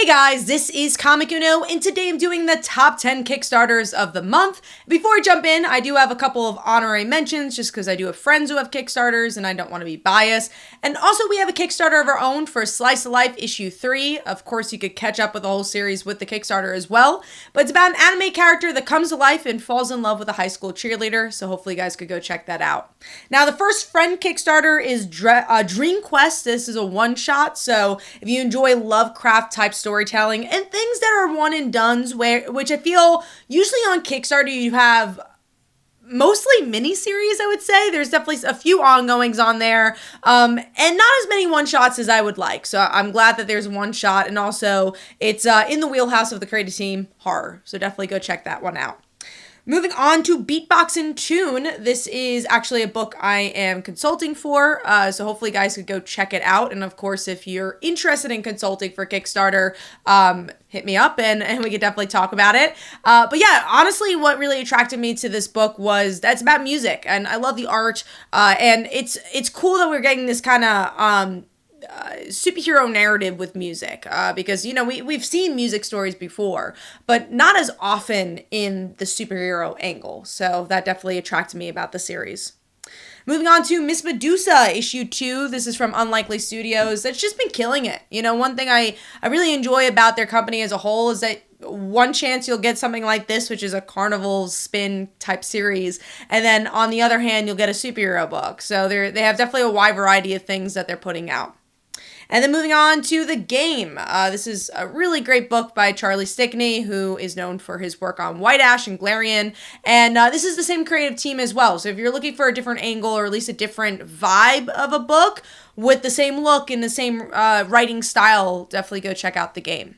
Hey guys, this is Comic Uno, and today I'm doing the top 10 Kickstarters of the month. Before I jump in, I do have a couple of honorary mentions just because I do have friends who have Kickstarters and I don't want to be biased. And also we have a Kickstarter of our own for Slice of Life issue 3. Of course, you could catch up with the whole series with the Kickstarter as well. But it's about an anime character that comes to life and falls in love with a high school cheerleader, so hopefully you guys could go check that out. Now, the first friend Kickstarter is Dreamquest. This is a one-shot, so if you enjoy Lovecraft type storytelling and things that are one and dones, which I feel usually on Kickstarter you have mostly miniseries, I would say. There's definitely a few ongoings on there, and not as many one-shots as I would like. So I'm glad that there's one shot, and also it's in the wheelhouse of the creative team, horror. So definitely go check that one out. Moving on to Beatbox In Tune. This is actually a book I am consulting for, so hopefully you guys could go check it out. And of course, if you're interested in consulting for Kickstarter, hit me up and we could definitely talk about it. But yeah, honestly, what really attracted me to this book was that's about music, and I love the art, and it's cool that we're getting this kind of superhero narrative with music, because we've seen music stories before, but not as often in the superhero angle, so that definitely attracted me about the series. Moving on to Miss Medusa, issue 2. This is from Unlikely Studios. That's just been killing it. One thing I really enjoy about their company as a whole is that one chance you'll get something like this, which is a carnival spin type series, and then on the other hand, you'll get a superhero book. So they have definitely a wide variety of things that they're putting out. And then moving on to The Game. This is a really great book by Charlie Stickney, who is known for his work on White Ash and Galarian. And this is the same creative team as well. So if you're looking for a different angle or at least a different vibe of a book with the same look and the same writing style, definitely go check out The Game.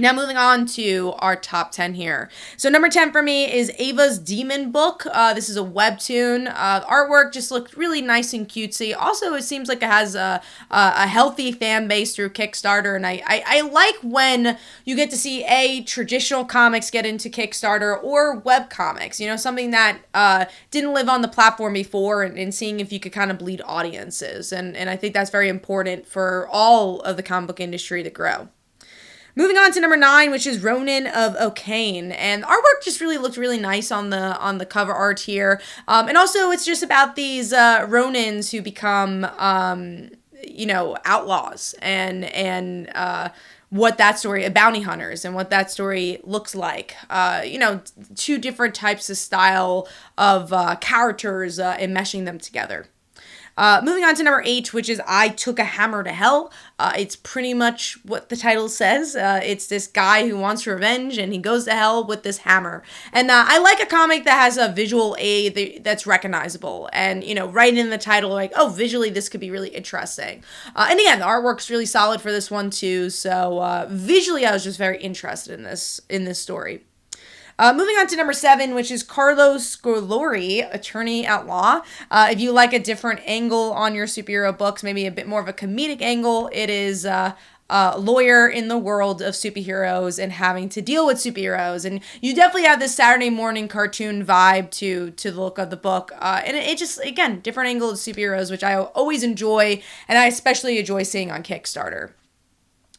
Now moving on to our top 10 here. So number 10 for me is Ava's Demon book. This is a webtoon. The artwork just looked really nice and cutesy. Also, it seems like it has a healthy fan base through Kickstarter. And I like when you get to see traditional comics get into Kickstarter or web comics. Something that didn't live on the platform before, and seeing if you could kind of bleed audiences. And I think that's very important for all of the comic book industry to grow. Moving on to number 9, which is Ronin of OKane, and the artwork just really looked really nice on the cover art here, and also it's just about these Ronins who become outlaws and what that story, bounty hunters, and what that story looks like. Two different types of style of characters and meshing them together. Moving on to number 8, which is I Took a Hammer to Hell. It's pretty much what the title says. It's this guy who wants revenge, and he goes to hell with this hammer. And I like a comic that has a visual aid that's recognizable. And, right in the title, like, oh, visually this could be really interesting. And again, the artwork's really solid for this one, too. So visually, I was just very interested in this story. Moving on to number 7, which is Carlo Scolari, Attorney at Law. If you like a different angle on your superhero books, maybe a bit more of a comedic angle, it is a lawyer in the world of superheroes and having to deal with superheroes. And you definitely have this Saturday morning cartoon vibe to the look of the book. And it just, again, different angle of superheroes, which I always enjoy, and I especially enjoy seeing on Kickstarter.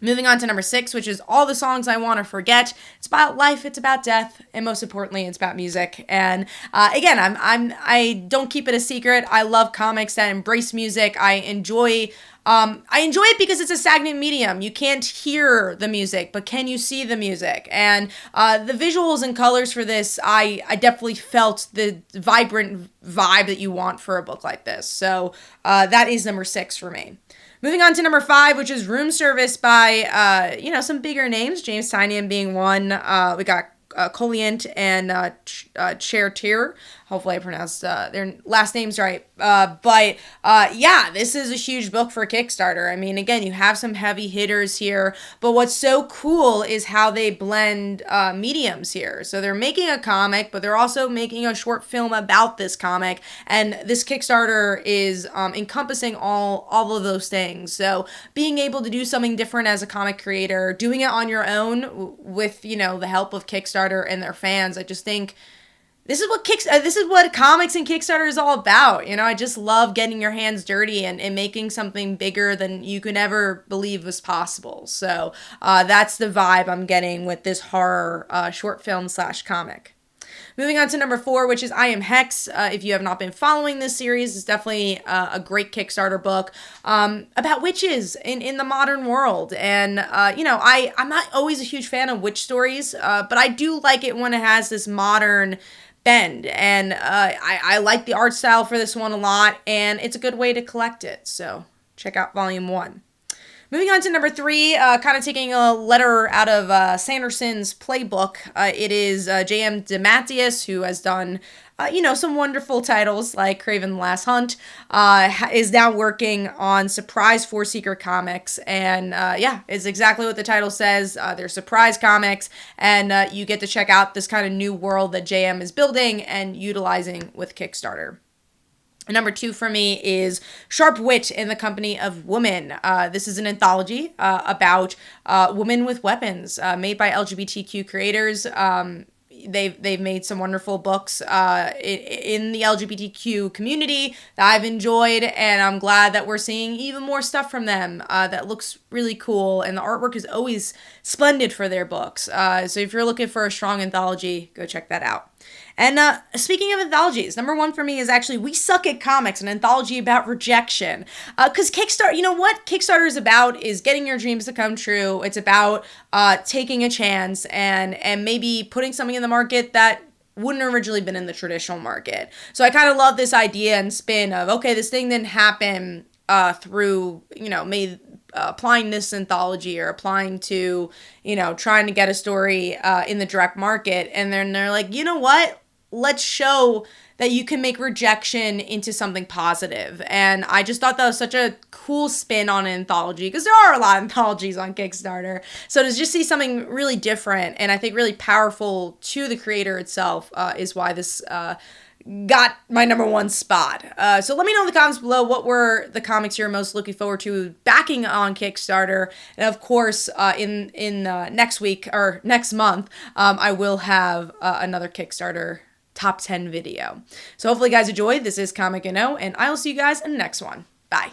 Moving on to number 6, which is All the Songs I Want to Forget. It's about life, it's about death, and most importantly, it's about music. And again, I don't keep it a secret. I love comics that embrace music. I enjoy it because it's a stagnant medium. You can't hear the music, but can you see the music? And the visuals and colors for this, I definitely felt the vibrant vibe that you want for a book like this. So that is number 6 for me. Moving on to number 5, which is Room Service by, some bigger names, James Tynion being one. We got Colinet and Charretier. Hopefully I pronounced their last names right. But this is a huge book for Kickstarter. I mean, again, you have some heavy hitters here, but what's so cool is how they blend mediums here. So they're making a comic, but they're also making a short film about this comic, and this Kickstarter is encompassing all of those things. So being able to do something different as a comic creator, doing it on your own with, the help of Kickstarter and their fans, I just think this is what comics and Kickstarter is all about. You know, I just love getting your hands dirty and making something bigger than you could ever believe was possible. So that's the vibe I'm getting with this horror short film / comic. Moving on to number 4, which is Am Hex. If you have not been following this series, it's definitely a great Kickstarter book about witches in the modern world. And, I'm not always a huge fan of witch stories, but I do like it when it has this modern bend. And I like the art style for this one a lot, and it's a good way to collect it. So check out volume 1. Moving on to number 3, kind of taking a letter out of Sanderson's playbook. It is J.M. DeMatteis, who has done, some wonderful titles like Kraven the Last Hunt, is now working on Surprise Four Secret comics. And it's exactly what the title says. They're surprise comics, and you get to check out this kind of new world that JM is building and utilizing with Kickstarter. Number 2 for me is Sharp Wit in the Company of Women. This is an anthology about women with weapons made by LGBTQ creators. They've made some wonderful books in the LGBTQ community that I've enjoyed, and I'm glad that we're seeing even more stuff from them that looks really cool, and the artwork is always splendid for their books. So if you're looking for a strong anthology, go check that out. And speaking of anthologies, number 1 for me is actually We Suck at Comics, an anthology about rejection. Because Kickstarter, what Kickstarter is about is getting your dreams to come true. It's about taking a chance and maybe putting something in the market that wouldn't have originally been in the traditional market. So I kind of love this idea and spin of, okay, this thing didn't happen through, maybe applying this anthology or applying to, trying to get a story in the direct market. And then they're like, you know what? Let's show that you can make rejection into something positive. And I just thought that was such a cool spin on an anthology, because there are a lot of anthologies on Kickstarter. So to just see something really different and I think really powerful to the creator itself is why this got my number 1 spot. So let me know in the comments below what were the comics you're most looking forward to backing on Kickstarter. And of course, in next week or next month, I will have another Kickstarter top 10 video. So hopefully you guys enjoyed. This is Comic and I will see you guys in the next one.